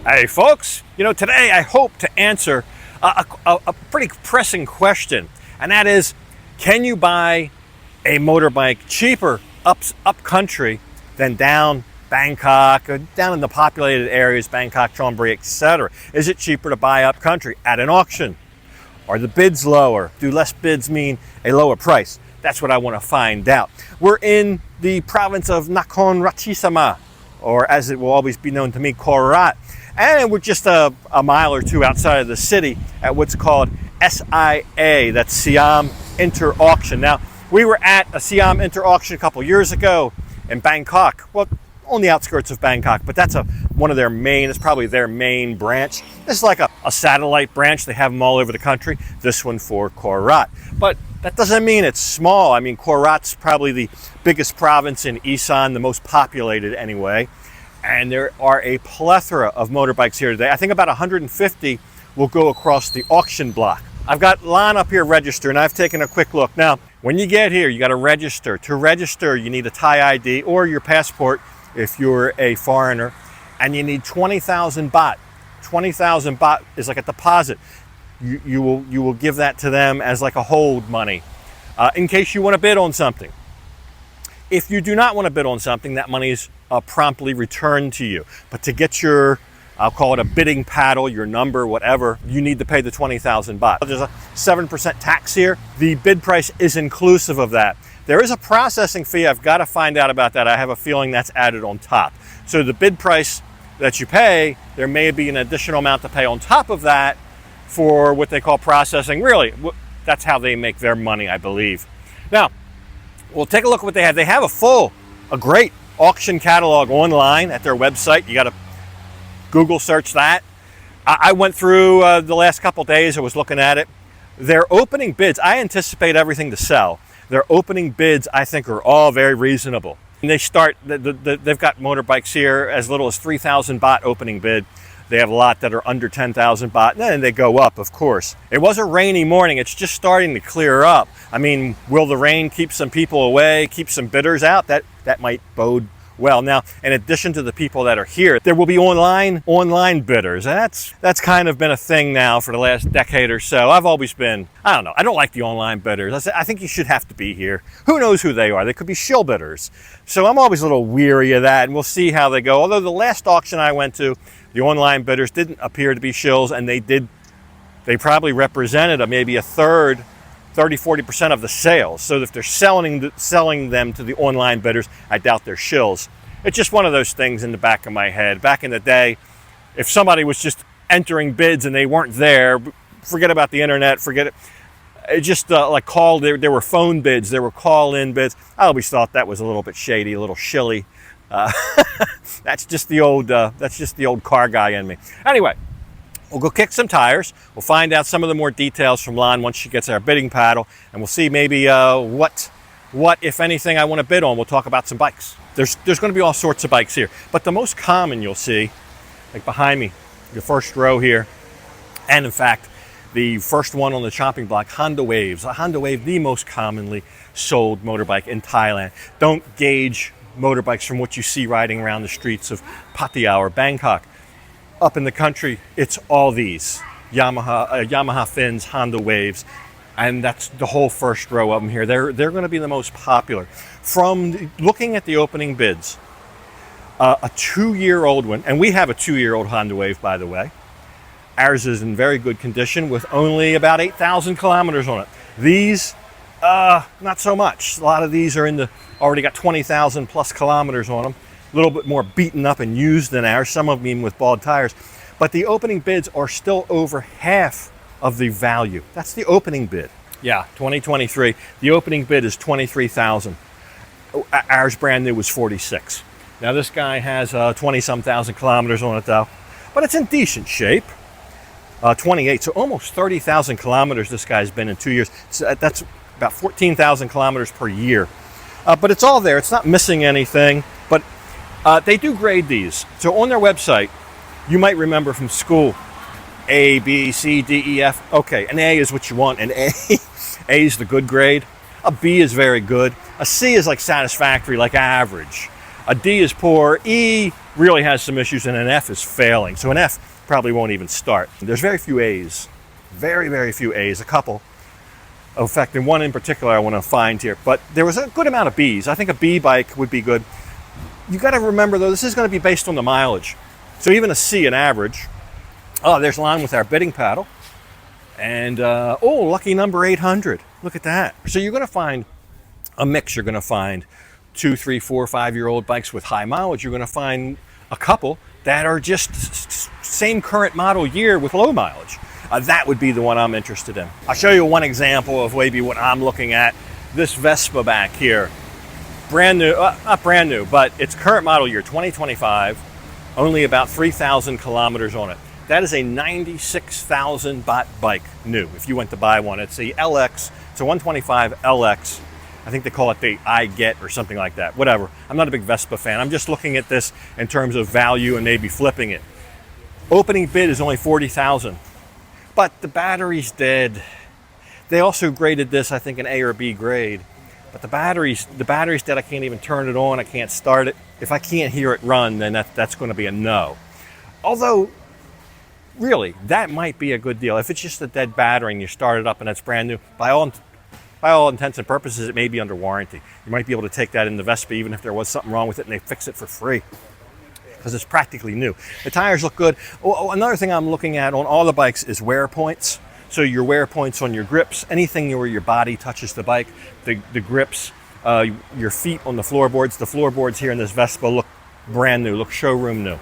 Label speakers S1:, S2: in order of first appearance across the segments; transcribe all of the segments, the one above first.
S1: Hey folks, today I hope to answer a pretty pressing question, and that is, can you buy a motorbike cheaper up country than down Bangkok, or down in the populated areas, Bangkok, Chiang Mai, etc.? Is it cheaper to buy up country at an auction? Are the bids lower? Do less bids mean a lower price? That's what I want to find out. We're in the province of Nakhon Ratchasima, or as it will always be known to me, Korat. And we're just a mile or two outside of the city at what's called SIA, that's Siam Inter Auction. Now, we were at a Siam Inter Auction a couple years ago in Bangkok. Well, on the outskirts of Bangkok, but that's one of their main, it's probably their main branch. This is like a satellite branch. They have them all over the country. This one for Korat. But that doesn't mean it's small. I mean, Korat's probably the biggest province in Isan, the most populated anyway. And there are a plethora of motorbikes here today. I think about 150 will go across the auction block. I've got Lon up here registered, and I've taken a quick look. Now, when you get here, you got to register. To register, you need a Thai ID or your passport if you're a foreigner, and you need 20,000 baht. 20,000 baht is like a deposit. You will give that to them as like a hold money in case you want to bid on something. If you do not want to bid on something, that money is promptly returned to you. But to get your, I'll call it a bidding paddle, your number, whatever, you need to pay the 20,000 baht. There's a 7% tax here. The bid price is inclusive of that. There is a processing fee. I've got to find out about that. I have a feeling that's added on top. So the bid price that you pay, there may be an additional amount to pay on top of that for what they call processing. Really, that's how they make their money, I believe. Now, we'll take a look at what they have. They have a great auction catalog online at their website. You got to Google search that. I went through the last couple days. I was looking at it. Their opening bids, I anticipate everything to sell. Their opening bids, I think, are all very reasonable. And they start, they've got motorbikes here as little as 3,000 baht opening bid. They have a lot that are under 10,000 baht, and then they go up, of course. It was a rainy morning. It's just starting to clear up. I mean, will the rain keep some people away, keep some bidders out? That might bode well. Now, in addition to the people that are here, there will be online bidders. And that's kind of been a thing now for the last decade or so. I've always been, I don't know, I don't like the online bidders. I think you should have to be here. Who knows who they are? They could be shill bidders. So I'm always a little weary of that, and we'll see how they go. Although the last auction I went to, the online bidders didn't appear to be shills, and they probably represented maybe a third, 30-40% of the sales. So if they're selling them to the online bidders, I doubt they're shills. It's just one of those things in the back of my head. Back in the day, if somebody was just entering bids and they weren't there, forget about the internet, forget it. It just like there were phone bids, there were call-in bids. I always thought that was a little bit shady, a little shilly. That's just the old car guy in me. Anyway, we'll go kick some tires. We'll find out some of the more details from Lon once she gets our bidding paddle, and we'll see maybe what if anything I want to bid on. We'll talk about some bikes. There's going to be all sorts of bikes here, but the most common you'll see, like behind me, the first row here, and in fact, the first one on the chopping block, Honda Waves. A Honda Wave, the most commonly sold motorbike in Thailand. Don't gauge motorbikes from what you see riding around the streets of Pattaya or Bangkok. Up in the country, it's all these Yamaha fins, Honda Waves, and that's the whole first row of them here. They're going to be the most popular. From looking at the opening bids, a 2-year-old one, and we have a 2-year-old Honda Wave, by the way. Ours is in very good condition with only about 8,000 kilometers on it. These, not so much. A lot of these are already got 20,000 plus kilometers on them. A little bit more beaten up and used than ours, some of them even with bald tires. But the opening bids are still over half of the value. That's the opening bid. Yeah, 2023. The opening bid is 23,000. Ours brand new was 46. Now this guy has 20-some thousand kilometers on it though, but it's in decent shape. 28, so almost 30,000 kilometers this guy's been in 2 years. So that's about 14,000 kilometers per year. But it's all there. It's not missing anything. But they do grade these. So on their website, you might remember from school, A, B, C, D, E, F. Okay, an A is what you want. An A is the good grade. A B is very good. A C is like satisfactory, like average. A D is poor, E really has some issues, and an F is failing. So an F probably won't even start. There's very few A's, very, very few A's, a couple. In fact, and one in particular I want to find here, but there was a good amount of B's. I think a B bike would be good. You got to remember though, this is going to be based on the mileage. So even a C, an average. Oh, there's line with our bidding paddle. And, oh, lucky number 800. Look at that. So you're going to find a mix. You're going to find 2, 3, 4, 5-year-old bikes with high mileage. You're going to find a couple that are just same current model year with low mileage. That would be the one I'm interested in. I'll show you one example of maybe what I'm looking at. This Vespa back here. Brand new, not brand new, but it's current model year, 2025. Only about 3,000 kilometers on it. That is a 96,000 baht bike, new, if you went to buy one. It's the LX, it's a 125 LX. I think they call it the I Get or something like that, whatever. I'm not a big Vespa fan. I'm just looking at this in terms of value and maybe flipping it. Opening bid is only 40,000, but the battery's dead. They also graded this, I think, an A or B grade, but the battery's dead. I can't even turn it on. I can't start it. If I can't hear it run, then that's going to be a no. Although, really, that might be a good deal. If it's just a dead battery and you start it up and it's brand new, by all intents and purposes, it may be under warranty. You might be able to take that in the Vespa even if there was something wrong with it and they fix it for free because it's practically new. The tires look good. Oh, another thing I'm looking at on all the bikes is wear points. So your wear points on your grips, anything where your body touches the bike, the grips, your feet on the floorboards. The floorboards here in this Vespa look brand new, look showroom new.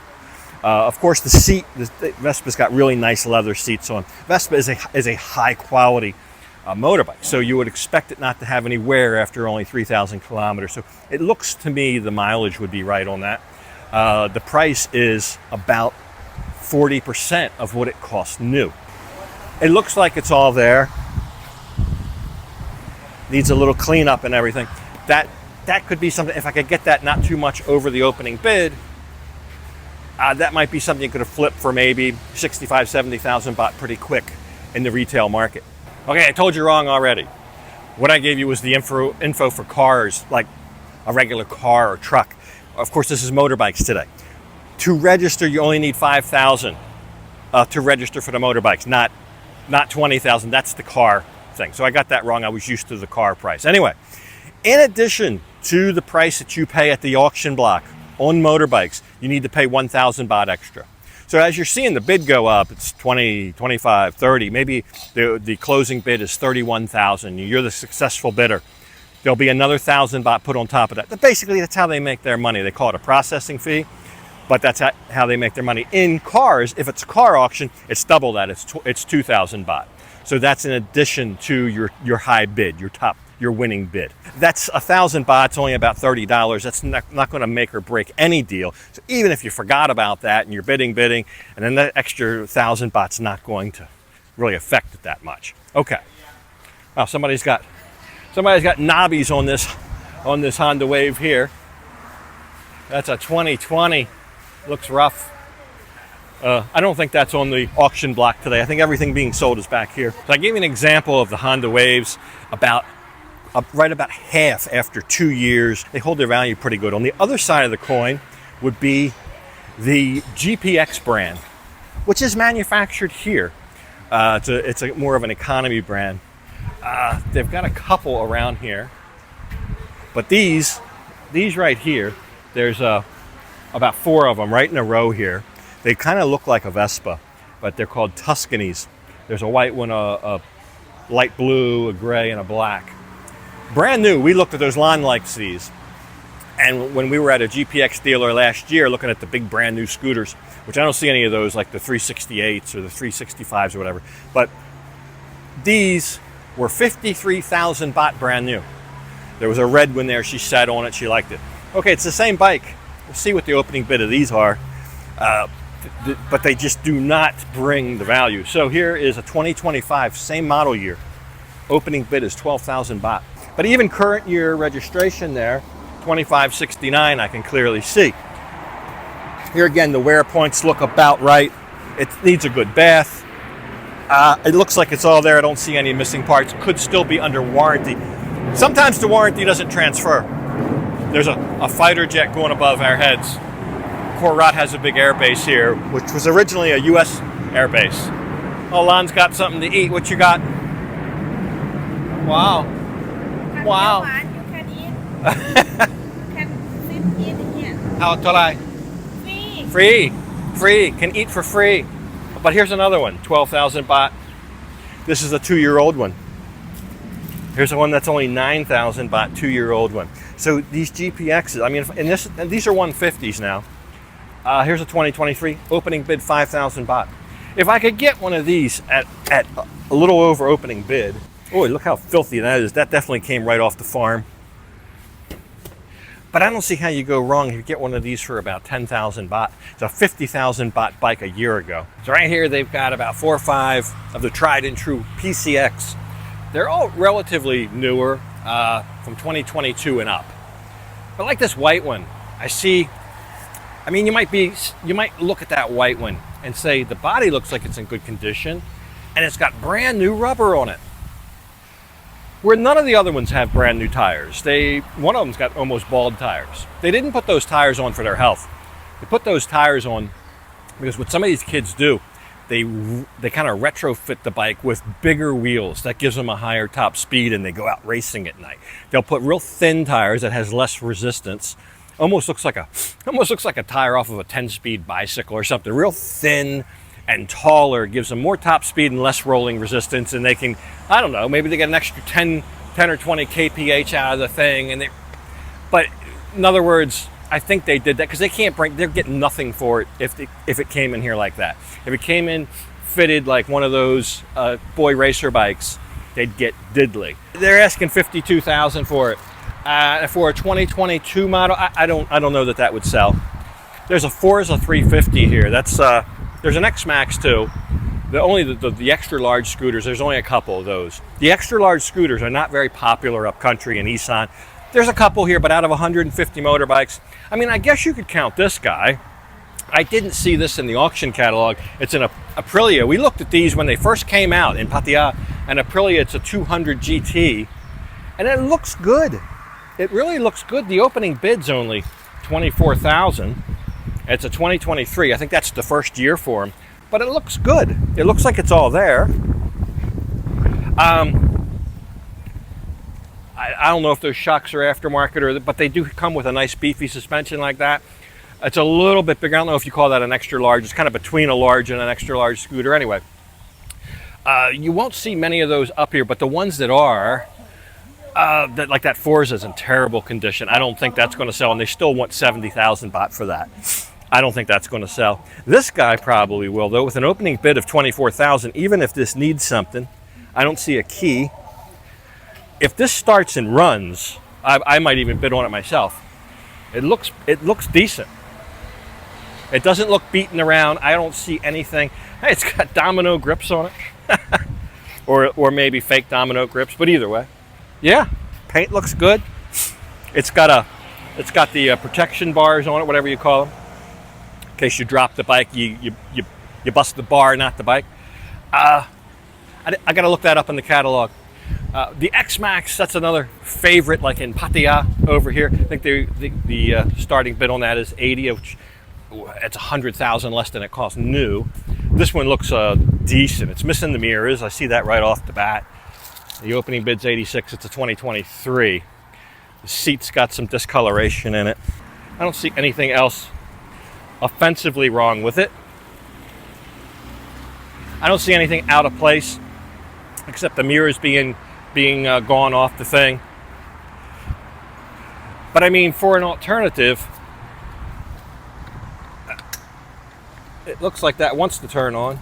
S1: Of course, the seat, the Vespa's got really nice leather seats on. Vespa is a high quality motorbike, so you would expect it not to have any wear after only 3,000 kilometers. So it looks to me the mileage would be right on that. The price is about 40% of what it costs new. It looks like it's all there. Needs a little cleanup and everything. That could be something, if I could get that not too much over the opening bid, that might be something you could have flipped for maybe 65, 70,000 baht pretty quick in the retail market. Okay, I told you wrong already. What I gave you was the info for cars, like a regular car or truck. Of course, this is motorbikes today. To register, you only need 5,000 to register for the motorbikes, not 20,000. That's the car thing. So I got that wrong. I was used to the car price. Anyway, in addition to the price that you pay at the auction block on motorbikes, you need to pay 1,000 baht extra. So as you're seeing the bid go up, it's 20, 25, 30, maybe the closing bid is 31,000. You're the successful bidder. There'll be another 1,000 baht put on top of that. But basically, that's how they make their money. They call it a processing fee, but that's how they make their money. In cars, if it's a car auction, it's double that. It's 2,000 baht. So that's in addition to your high bid, your winning bid. That's 1,000 baht, only about $30. That's not going to make or break any deal. So even if you forgot about that and you're bidding, and then that extra 1,000 baht's not going to really affect it that much. Okay. Wow, somebody's got knobbies on this Honda Wave here. That's a 2020. Looks rough. I don't think that's on the auction block today. I think everything being sold is back here. So I gave you an example of the Honda Waves right about half after 2 years. They hold their value pretty good. On the other side of the coin would be the GPX brand, which is manufactured here. It's more of an economy brand. They've got a couple around here, but these right here, there's about 4 of them right in a row here. They kind of look like a Vespa, but they're called Tuscanies. There's a white one, a light blue, a gray, and a black. Brand new. We looked at those line like these, and when we were at a GPX dealer last year looking at the big brand new scooters, which I don't see any of those like the 368s or the 365s or whatever, but these were 53,000 baht brand new. There was a red one there. She sat on it. She liked it. Okay, it's the same bike. We'll see what the opening bid of these are. But they just do not bring the value. So here is a 2025, same model year. Opening bid is 12,000 baht. But even current year registration there, 2569, I can clearly see. Here again, the wear points look about right. It needs a good bath. It looks like it's all there. I don't see any missing parts. Could still be under warranty. Sometimes the warranty doesn't transfer. There's a fighter jet going above our heads. Korat has a big air base here, which was originally a U.S. air base. Oh, Lon's got something to eat. What you got? Wow. Wow.
S2: You can eat. You can sit in here.
S1: How tonai?
S2: Free.
S1: Free. Can eat for free. But here's another one, 12,000 baht. This is a 2-year-old one. Here's the one that's only 9,000 baht, 2-year-old one. So these GPXs, I mean, and these are 150s now. Here's a 2023, opening bid 5,000 baht. If I could get one of these at a little over opening bid, oh, look how filthy that is. That definitely came right off the farm. But I don't see how you go wrong if you get one of these for about 10,000 baht. It's a 50,000 baht bike a year ago. So right here, they've got about 4 or 5 of the tried and true PCX. They're all relatively newer, from 2022 and up. But like this white one, I mean, you might look at that white one and say the body looks like it's in good condition and it's got brand new rubber on it. Where none of the other ones have brand new tires. One of them's got almost bald tires. They didn't put those tires on for their health. They put those tires on because what some of these kids do, they kind of retrofit the bike with bigger wheels. That gives them a higher top speed and they go out racing at night. They'll put real thin tires that has less resistance. Almost looks like a tire off of a 10-speed bicycle or something. Real thin and taller, gives them more top speed and less rolling resistance, and they can, I don't know, maybe they get an extra 10 or 20 kph out of the thing. But in other words, I think they did that because they're getting nothing for it if it came in here like that. If it came in fitted like one of those boy racer bikes, they'd get diddly. They're asking 52,000 for it. For a 2022 model, I don't know that would sell. There's a Forza 350 here. There's an X-Max too. The extra large scooters, there's only a couple of those. The extra large scooters are not very popular up country in Isan. There's a couple here, but out of 150 motorbikes, I mean, I guess you could count this guy. I didn't see this in the auction catalog. It's an Aprilia. We looked at these when they first came out in Pattaya, and Aprilia, it's a 200 GT, and it looks good. It really looks good. The opening bid's only 24,000. It's a 2023. I think that's the first year for them, but it looks good. It looks like it's all there. I don't know if those shocks are aftermarket but they do come with a nice beefy suspension like that. It's a little bit bigger. I don't know if you call that an extra large. It's kind of between a large and an extra large scooter. Anyway, you won't see many of those up here, but the ones that are, like that Forza is in terrible condition. I don't think that's going to sell, and they still want 70,000 baht for that. I don't think that's going to sell. This guy probably will, though, with an opening bid of 24,000. Even if this needs something, I don't see a key. If this starts and runs, I might even bid on it myself. It looks decent. It doesn't look beaten around. I don't see anything. Hey, it's got domino grips on it, or maybe fake domino grips. But either way, yeah, paint looks good. It's got the protection bars on it, whatever you call them. In case you drop the bike, you bust the bar, not the bike. I got to look that up in the catalog. The X-Max, that's another favorite, like in Pattaya over here. I think the starting bid on that is 80, which it's 100,000 less than it costs new. This one looks decent. It's missing the mirrors. I see that right off the bat. The opening bid's 86. It's a 2023. The seat's got some discoloration in it. I don't see anything else offensively wrong with it. I don't see anything out of place except the mirrors being gone off the thing. But I mean, for an alternative, it looks like that wants to turn on.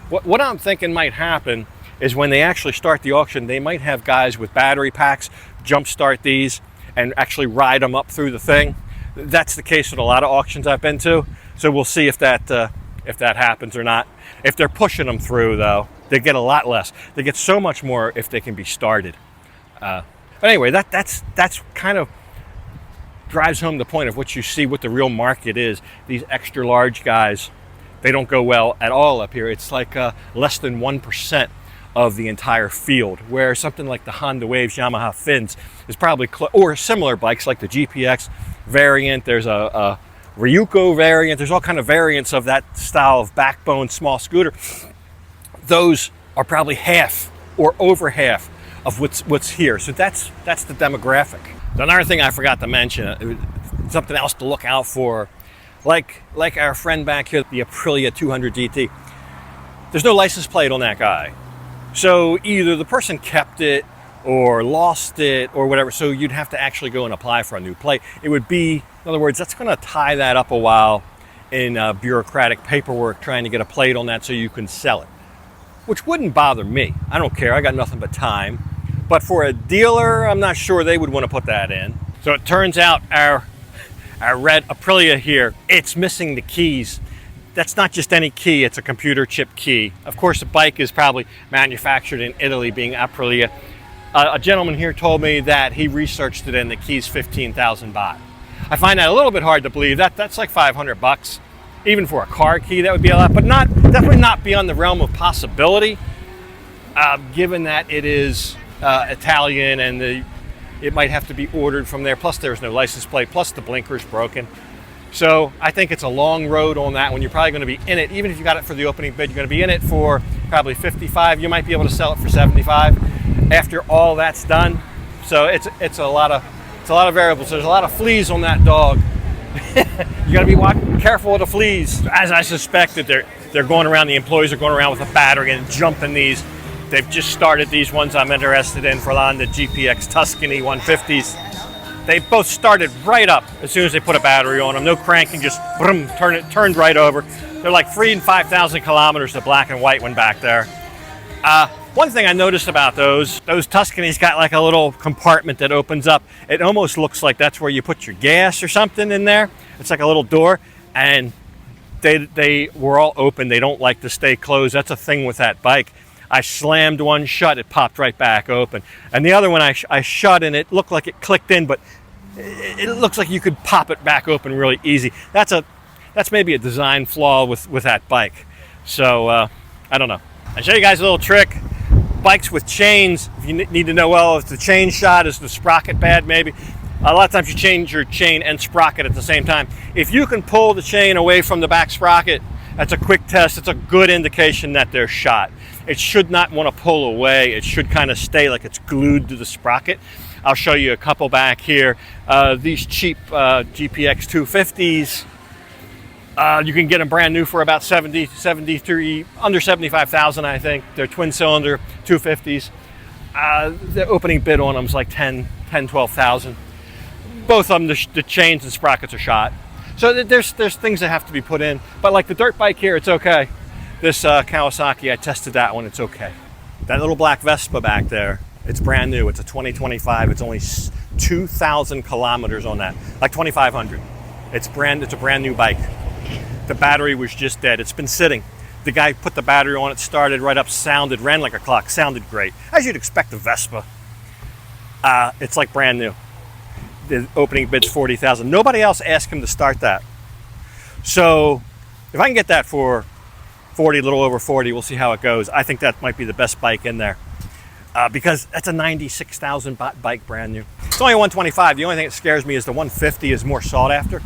S1: What I'm thinking might happen is when they actually start the auction, they might have guys with battery packs jump start these and actually ride them up through the thing. That's the case with a lot of auctions I've been to. So we'll see if that happens or not. If they're pushing them through, though, they get a lot less. They get so much more if they can be started. But anyway, that's kind of drives home the point of what you see, what the real market is. These extra large guys, they don't go well at all up here. It's like less than 1% of the entire field, where something like the Honda Waves, Yamaha Fins is probably, or similar bikes like the GPX variant. There's a Ryuko variant. There's all kind of variants of that style of backbone small scooter. Those are probably half or over half of what's here. So that's the demographic. Another thing I forgot to mention, something else to look out for, like our friend back here, the Aprilia 200 GT. There's no license plate on that guy. So either the person kept it or lost it or whatever. So you'd have to actually go and apply for a new plate. It would be, in other words, that's going to tie that up a while in bureaucratic paperwork trying to get a plate on that so you can sell it, which wouldn't bother me. I don't care. I got nothing but time. But for a dealer, I'm not sure they would want to put that in. So it turns out our red Aprilia here, it's missing the keys. That's not just any key, it's a computer chip key. Of course, the bike is probably manufactured in Italy, being Aprilia. A gentleman here told me that he researched it and the key's 15,000 baht. I find that a little bit hard to believe. That's like 500 bucks. Even for a car key, that would be a lot, but definitely not beyond the realm of possibility, given that it is Italian and it might have to be ordered from there. Plus, there's no license plate. Plus, the blinker's broken. So I think it's a long road on that one. You're probably going to be in it, even if you got it for the opening bid, you're going to be in it for probably 55. You might be able to sell it for 75 after all that's done. So it's a lot of variables. There's a lot of fleas on that dog. You got to be careful of the fleas. As I suspected, they're going around. The employees are going around with a battery and jumping these. They've just started these ones I'm interested in for the GPX Tuscany 150s. They both started right up as soon as they put a battery on them. No cranking, just boom, turned right over. They're like 3,000 and 5,000 kilometers, the black and white one back there. One thing I noticed about those Tuscanys got like a little compartment that opens up. It almost looks like that's where you put your gas or something in there. It's like a little door, and they were all open. They don't like to stay closed. That's a thing with that bike. I slammed one shut, it popped right back open. And the other one I shut and it looked like it clicked in, but it looks like you could pop it back open really easy. That's maybe a design flaw with that bike. So I don't know. I'll show you guys a little trick. Bikes with chains, if you need to know, well, if the chain shot, is the sprocket bad maybe? A lot of times you change your chain and sprocket at the same time. If you can pull the chain away from the back sprocket, that's a quick test. It's a good indication that they're shot. It should not want to pull away. It should kind of stay like it's glued to the sprocket. I'll show you a couple back here. These cheap GPX 250s, you can get them brand new for about 73, under 75,000, I think. They're twin cylinder 250s. The opening bid on them is like 12,000. Both of them, the chains and sprockets are shot. So there's things that have to be put in. But like the dirt bike here, it's okay. This Kawasaki, I tested that one, it's okay. That little black Vespa back there, it's brand new. It's a 2025. It's only 2,000 kilometers on that, like 2,500. It's a brand new bike. The battery was just dead. It's been sitting. The guy put the battery on it, started right up, sounded, ran like a clock, sounded great. As you'd expect a Vespa. It's like brand new. The opening bid's 40,000. Nobody else asked him to start that. So if I can get that for 40, a little over 40, we'll see how it goes. I think that might be the best bike in there because that's a 96,000 baht bike, brand new. It's only 125. The only thing that scares me is the 150 is more sought after.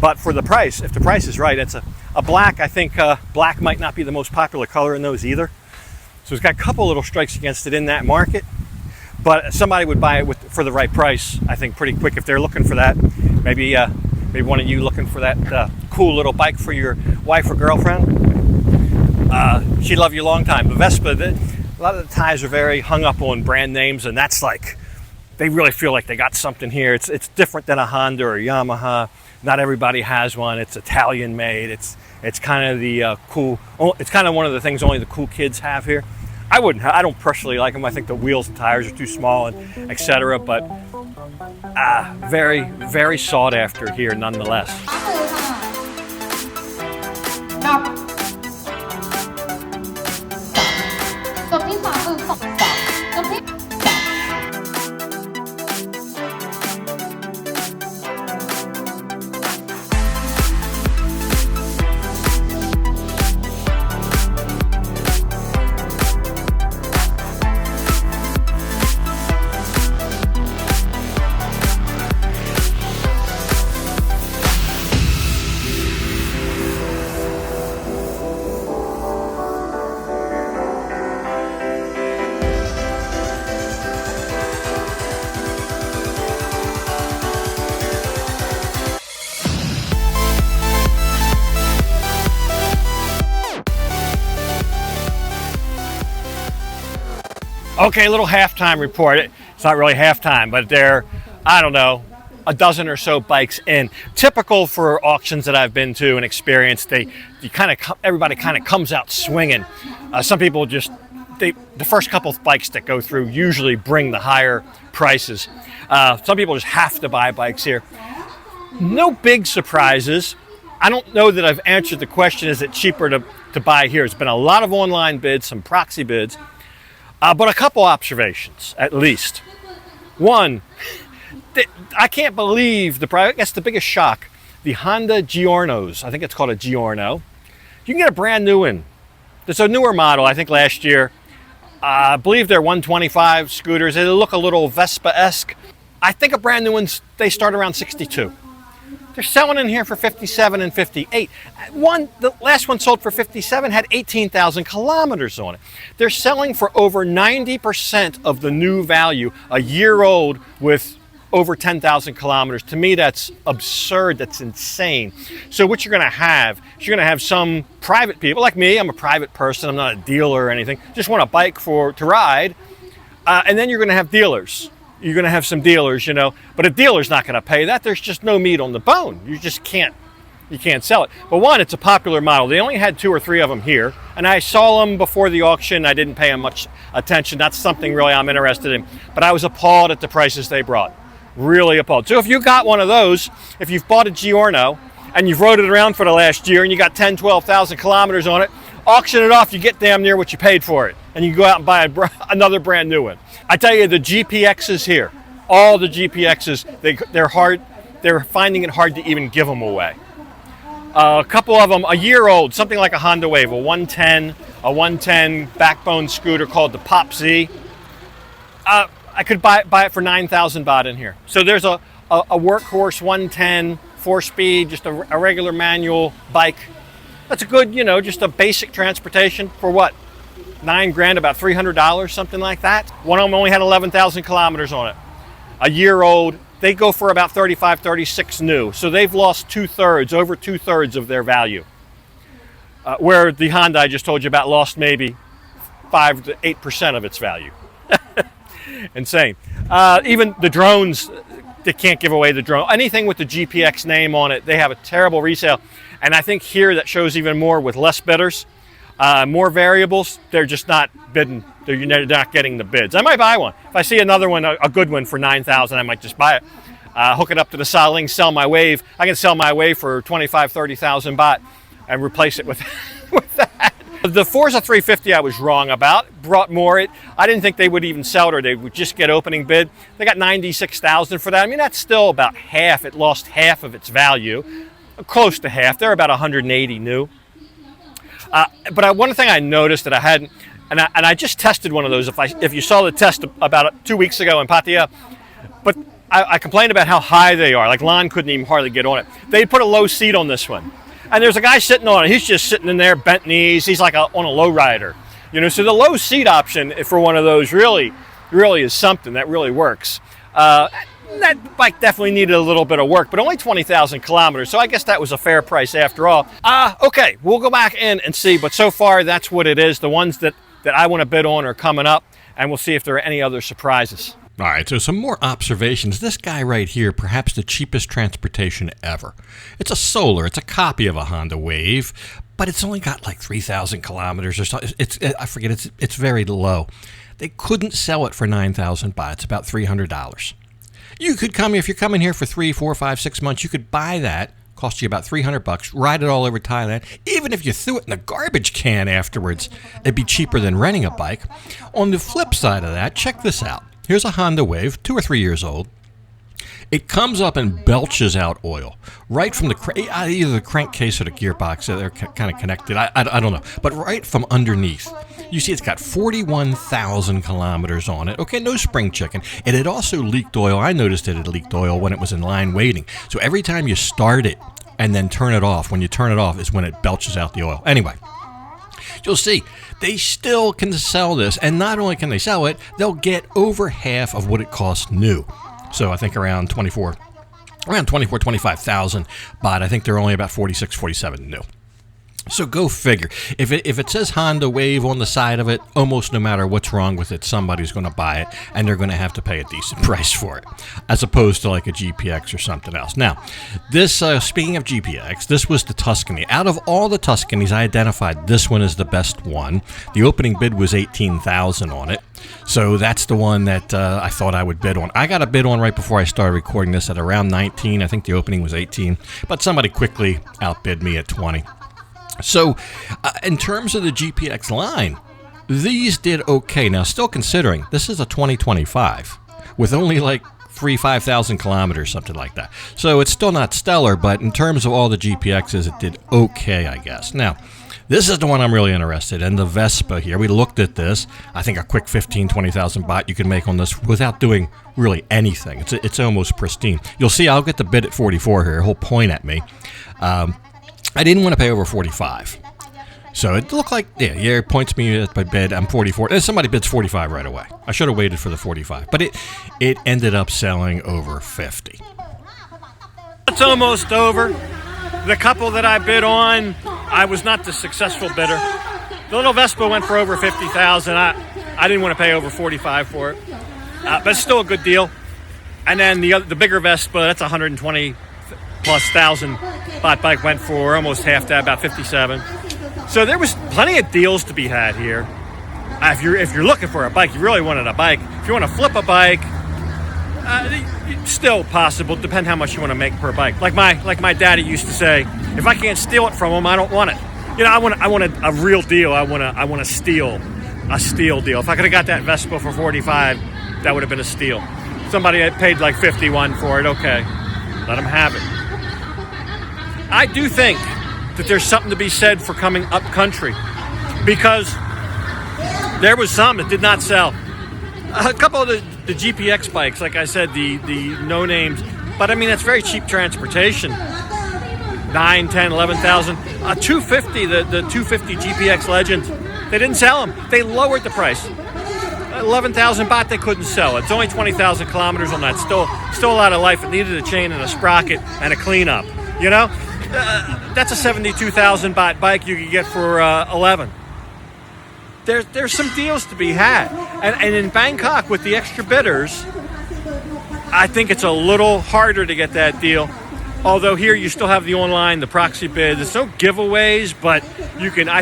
S1: But for the price, if the price is right, it's a black. I think black might not be the most popular color in those either. So it's got a couple little strikes against it in that market. But somebody would buy it for the right price, I think, pretty quick if they're looking for that. Maybe one of you looking for that cool little bike for your wife or girlfriend. She'd love you a long time. The Vespa, a lot of the Thais are very hung up on brand names, and that's like, they really feel like they got something here. It's different than a Honda or a Yamaha. Not everybody has one. It's Italian made. It's kind of the cool. It's kind of one of the things only the cool kids have here. I don't personally like them. I think the wheels and tires are too small, and etc. But very, very sought after here nonetheless. Okay, a little halftime report. It's not really halftime, but there, I don't know, a dozen or so bikes in. Typical for auctions that I've been to and experienced, everybody kind of comes out swinging. Some people the first couple of bikes that go through usually bring the higher prices. Some people just have to buy bikes here. No big surprises. I don't know that I've answered the question, is it cheaper to buy here? There's been a lot of online bids, some proxy bids, but a couple observations at least. One, I can't believe I guess the biggest shock, the Honda Giornos. I think it's called a Giorno. You can get a brand new one. It's a newer model, I think last year. I believe they're 125 scooters. They look a little Vespa-esque. I think a brand new ones, they start around 62. They're selling in here for 57 and 58. The last one sold for 57 had 18,000 kilometers on it. They're selling for over 90% of the new value, a year old with over 10,000 kilometers. To me, that's absurd. That's insane. So what you're going to have is you're going to have some private people like me. I'm a private person. I'm not a dealer or anything. Just want a bike to ride. And then you're going to have dealers. You're going to have some dealers, but a dealer's not going to pay that. There's just no meat on the bone. You just can't sell it. But one, it's a popular model. They only had 2 or 3 of them here, and I saw them before the auction. I didn't pay them much attention. That's something really I'm interested in. But I was appalled at the prices they brought. Really appalled. So if you got one of those, if you've bought a Giorno and you've rode it around for the last year and you got 10, 12,000 kilometers on it, auction it off, you get damn near what you paid for it. And you can go out and buy another brand new one. I tell you, the GPXs here, all the GPXs, they're hard. They're finding it hard to even give them away. A couple of them, a year old, something like a Honda Wave, a 110 backbone scooter called the Pop Z. I could buy it for 9,000 baht in here. So there's a workhorse 110, 4-speed, just a regular manual bike. That's a good, just a basic transportation for what? $9,000, about $300, something like that. One of them only had 11,000 kilometers on it. A year old, they go for about 35, 36 new. So they've lost over two thirds of their value. Where the Honda I just told you about lost maybe 5 to 8% of its value. Insane. Even the drones, they can't give away the drone. Anything with the GPX name on it, they have a terrible resale. And I think here that shows even more with less bidders, more variables. They're just not bidding. They're not getting the bids. I might buy one. If I see another one, a good one for 9,000, I might just buy it. Hook it up to the Saling, sell my Wave. I can sell my Wave for 25, 30,000 baht and replace it with that. The Forza 350 I was wrong about. Brought more. I didn't think they would even sell it, or they would just get opening bid. They got 96,000 for that. I mean, that's still about half. It lost half of its value, close to half. They're about 180 new. But one thing I noticed that I hadn't, and I just tested one of those. If you saw the test about 2 weeks ago in Pattaya, but I complained about how high they are. Like Lon couldn't even hardly get on it. They put a low seat on this one. And there's a guy sitting on it. He's just sitting in there, bent knees. He's like on a low rider. So the low seat option for one of those really is something that really works. That bike definitely needed a little bit of work, but only 20,000 kilometers. So I guess that was a fair price after all. Okay, we'll go back in and see. But so far, that's what it is. The ones that I want to bid on are coming up, and we'll see if there are any other surprises.
S3: All right, so some more observations. This guy right here, perhaps the cheapest transportation ever. It's a solar. It's a copy of a Honda Wave, but it's only got like 3,000 kilometers or something. I forget. It's very low. They couldn't sell it for 9,000 baht. It's about $300. You could come, if you're coming here for 3, 4, 5, 6 months, you could buy that. Cost you about $300. Ride it all over Thailand. Even if you threw it in a garbage can afterwards, it'd be cheaper than renting a bike. On the flip side of that, check this out. Here's a Honda Wave, 2 or 3 years old. It comes up and belches out oil right from either the crankcase or the gearbox. They're kind of connected. I don't know. But right from underneath, you see it's got 41,000 kilometers on it. Okay, no spring chicken. It had also leaked oil. I noticed it had leaked oil when it was in line waiting. So every time you start it and then turn it off, when you turn it off is when it belches out the oil. Anyway, you'll see they still can sell this, and not only can they sell it, they'll get over half of what it costs new. So I think around 25,000 baht. I think they're only about 46, 47 new. So go figure. If it says Honda Wave on the side of it, almost no matter what's wrong with it, somebody's going to buy it, and they're going to have to pay a decent price for it, as opposed to like a GPX or something else. Now, this speaking of GPX, this was the Tuscany. Out of all the Tuscanys, I identified this one as the best one. The opening bid was $18,000 on it. So that's the one that I thought I would bid on. I got a bid on right before I started recording this at around 19. I think the opening was 18, but somebody quickly outbid me at 20. So, in terms of the GPX line, these did okay. Now, still considering this is a 2025 with only like 5,000 kilometers, something like that. So it's still not stellar, but in terms of all the GPXs, it did okay, I guess. Now, this is the one I'm really interested in, the Vespa here. We looked at this. I think a quick 15,000, 20,000 baht you can make on this without doing really anything. It's almost pristine. You'll see I'll get the bid at 44 here. He'll point at me. I didn't want to pay over 45. So it looked like, yeah, it points me at my bid. I'm 44. Somebody bids 45 right away. I should have waited for the 45. But it ended up selling over 50.
S1: It's almost over. The couple that I bid on, I was not the successful bidder. The little Vespa went for over 50,000. I didn't want to pay over 45 for it. But it's still a good deal. And then the bigger Vespa, that's 120 plus thousand baht bike, went for almost half that, about 57. So there was plenty of deals to be had here. If you're looking for a bike, you really wanted a bike. If you want to flip a bike, still possible. Depend how much you want to make per bike. Like my daddy used to say, if I can't steal it from him, I don't want it. You know, I want a real deal. I want a steal deal. If I could have got that Vespa for 45, that would have been a steal. Somebody had paid like 51 for it. Okay, let them have it. I do think that there's something to be said for coming up country, because there was some that did not sell. A couple of the GPX bikes, like I said, the no names, but I mean, that's very cheap transportation. 9, 10, 11,000. 250, the 250 GPX Legend, they didn't sell them. They lowered the price. 11,000 baht they couldn't sell. It's only 20,000 kilometers on that. Still a lot of life. It needed a chain and a sprocket and a cleanup. You know, that's a 72,000 baht bike you could get for 11. There's some deals to be had, and in Bangkok with the extra bidders, I think it's a little harder to get that deal. Although here you still have the online, the proxy bid. There's no giveaways, but you can. I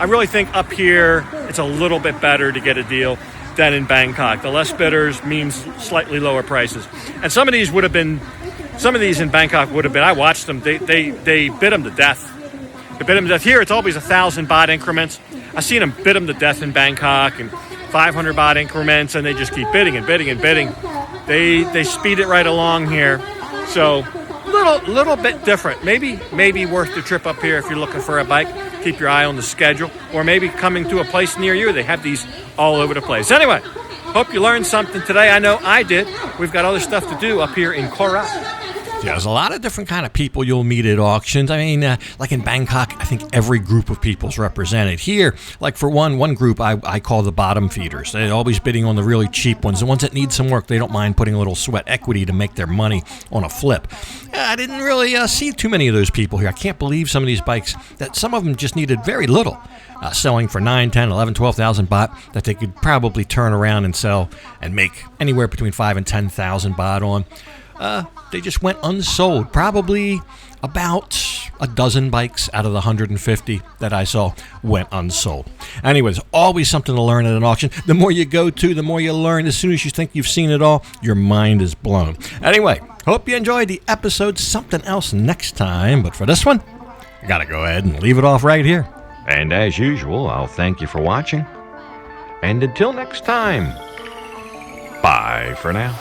S1: really think up here it's a little bit better to get a deal than in Bangkok. The less bidders means slightly lower prices, and some of these in Bangkok would have been. I watched them. They bid them to death. They bid them to death. Here it's always 1,000 baht increments. I've seen them bid them to death in Bangkok, and 500 baht increments, and they just keep bidding and bidding and bidding. They speed it right along here. So little bit different. Maybe worth the trip up here if you're looking for a bike. Keep your eye on the schedule, or maybe coming to a place near you. They have these all over the place. Anyway, hope you learned something today. I know I did. We've got other stuff to do up here in Korat.
S3: Yeah, there's a lot of different kind of people you'll meet at auctions. I mean, like in Bangkok, I think every group of people is represented. Here, like for one group I call the bottom feeders. They're always bidding on the really cheap ones. The ones that need some work, they don't mind putting a little sweat equity to make their money on a flip. I didn't really see too many of those people here. I can't believe some of these bikes, that some of them just needed very little. Selling for 9, 10, 11, 12,000 baht that they could probably turn around and sell and make anywhere between 5 and 10,000 baht on. They just went unsold. Probably about a dozen bikes out of the 150 that I saw went unsold. Anyways, always something to learn at an auction. The more you go to, the more you learn. As soon as you think you've seen it all, your mind is blown. Anyway, hope you enjoyed the episode. Something else next time. But for this one, I gotta go ahead and leave it off right here. And as usual, I'll thank you for watching. And until next time, bye for now.